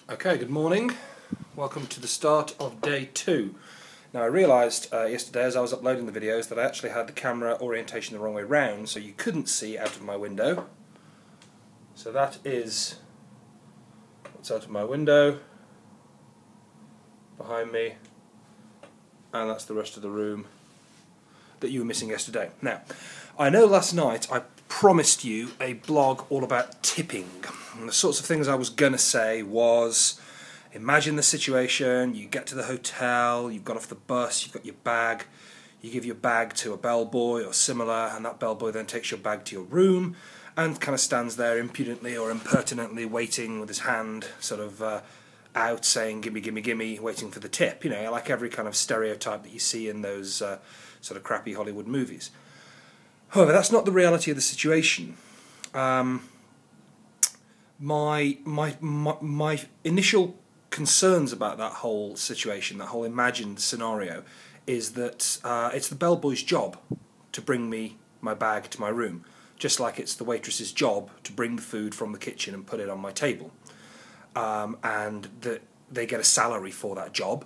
Okay, good morning. Welcome to the start of day 2. Now I realised yesterday as I was uploading the videos that I actually had the camera orientation the wrong way round, so you couldn't see out of my window. So that is what's out of my window behind me, and that's the rest of the room that you were missing yesterday. Now, I know last night I promised you a blog all about tipping, and the sorts of things I was going to say was, imagine the situation, you get to the hotel, you've got off the bus, you've got your bag, you give your bag to a bellboy or similar, and that bellboy then takes your bag to your room and kind of stands there impudently or impertinently waiting with his hand sort of out saying gimme, gimme, gimme, waiting for the tip, you know, like every kind of stereotype that you see in those sort of crappy Hollywood movies. However, that's not the reality of the situation. My initial concerns about that whole situation, that whole imagined scenario, is that it's the bellboy's job to bring me my bag to my room, just like it's the waitress's job to bring the food from the kitchen and put it on my table, and that they get a salary for that job,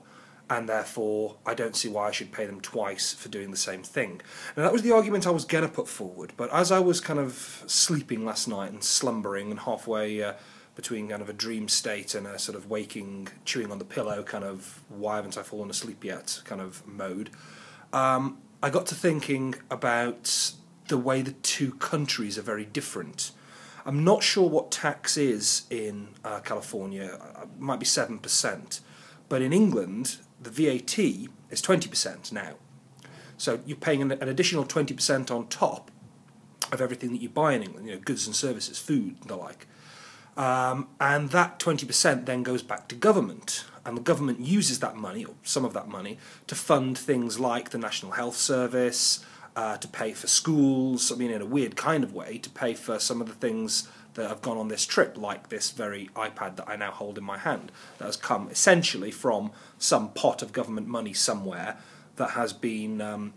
and therefore I don't see why I should pay them twice for doing the same thing. Now that was the argument I was going to put forward, but as I was kind of sleeping last night and slumbering and halfway between kind of a dream state and a sort of waking, chewing on the pillow kind of why haven't I fallen asleep yet kind of mode, I got to thinking about the way the two countries are very different. I'm not sure what tax is in California, it might be 7%, but in England the VAT is 20% now. So you're paying an additional 20% on top of everything that you buy in England, you know, goods and services, food and the like. And that 20% then goes back to government, and the government uses that money, or some of that money, to fund things like the National Health Service, to pay for schools, I mean in a weird kind of way, to pay for some of the things that have gone on this trip, like this very iPad that I now hold in my hand, that has come essentially from some pot of government money somewhere that has been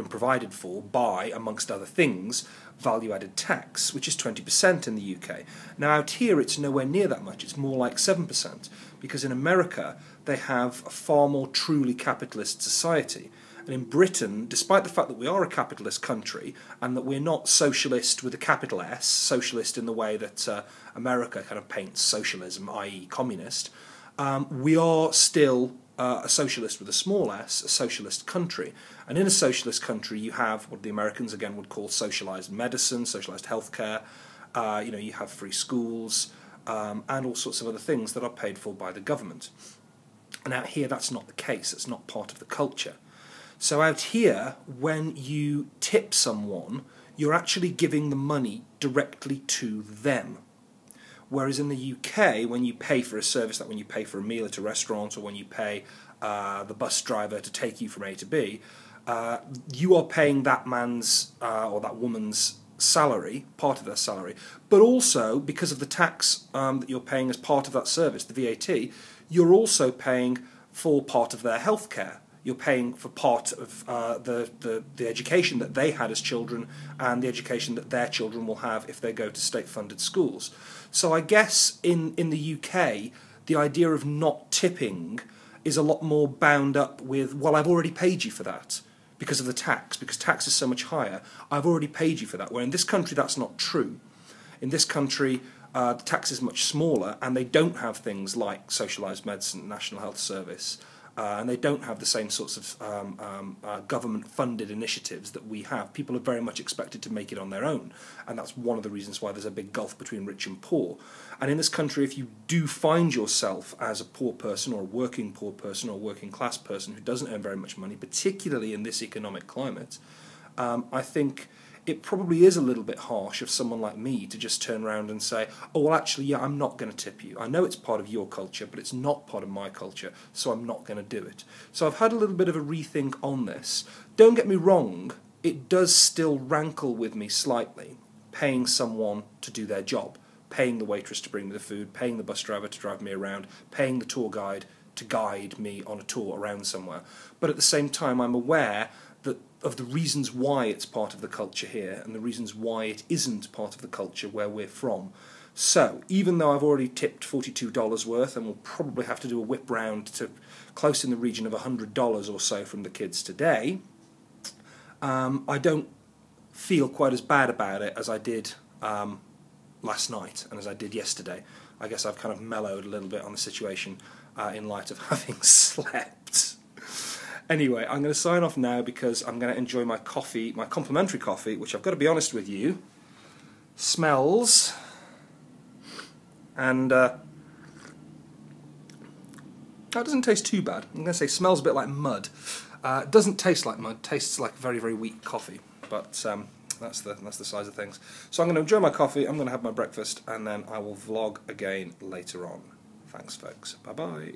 provided for by, amongst other things, value-added tax, which is 20% in the UK. Now out here it's nowhere near that much, it's more like 7%, because in America they have a far more truly capitalist society. And in Britain, despite the fact that we are a capitalist country and that we're not socialist with a capital S, socialist in the way that America kind of paints socialism, i.e. communist, we are still a socialist with a small s, a socialist country. And in a socialist country you have what the Americans again would call socialised medicine, socialised healthcare, you have free schools, and all sorts of other things that are paid for by the government. And out here that's not the case, it's not part of the culture. So out here, when you tip someone, you're actually giving the money directly to them. Whereas in the UK, when you pay for a service, like when you pay for a meal at a restaurant, or when you pay the bus driver to take you from A to B, you are paying that man's or that woman's salary, part of their salary, but also, because of the tax that you're paying as part of that service, the VAT, you're also paying for part of their healthcare. You're paying for part of the education that they had as children and the education that their children will have if they go to state-funded schools. So I guess in the UK, the idea of not tipping is a lot more bound up with, well, I've already paid you for that because of the tax, because tax is so much higher. I've already paid you for that, where in this country that's not true. In this country, the tax is much smaller, and they don't have things like socialised medicine, National Health Service, and they don't have the same sorts of government-funded initiatives that we have. People are very much expected to make it on their own, and that's one of the reasons why there's a big gulf between rich and poor. And in this country, if you do find yourself as a poor person, or a working poor person, or a working-class person who doesn't earn very much money, particularly in this economic climate, I think it probably is a little bit harsh of someone like me to just turn around and say, oh, well, actually, yeah, I'm not going to tip you. I know it's part of your culture, but it's not part of my culture, so I'm not going to do it. So I've had a little bit of a rethink on this. Don't get me wrong, it does still rankle with me slightly, paying someone to do their job, paying the waitress to bring me the food, paying the bus driver to drive me around, paying the tour guide to guide me on a tour around somewhere. But at the same time, I'm aware of the reasons why it's part of the culture here and the reasons why it isn't part of the culture where we're from. So, even though I've already tipped $42 worth, and we'll probably have to do a whip round to close in the region of $100 or so from the kids today, I don't feel quite as bad about it as I did last night and as I did yesterday. I guess I've kind of mellowed a little bit on the situation in light of having slept. Anyway, I'm going to sign off now because I'm going to enjoy my coffee, my complimentary coffee, which I've got to be honest with you, smells and that doesn't taste too bad. I'm going to say smells a bit like mud. It doesn't taste like mud, tastes like very, very weak coffee, but that's the size of things. So I'm going to enjoy my coffee, I'm going to have my breakfast, and then I will vlog again later on. Thanks, folks. Bye-bye.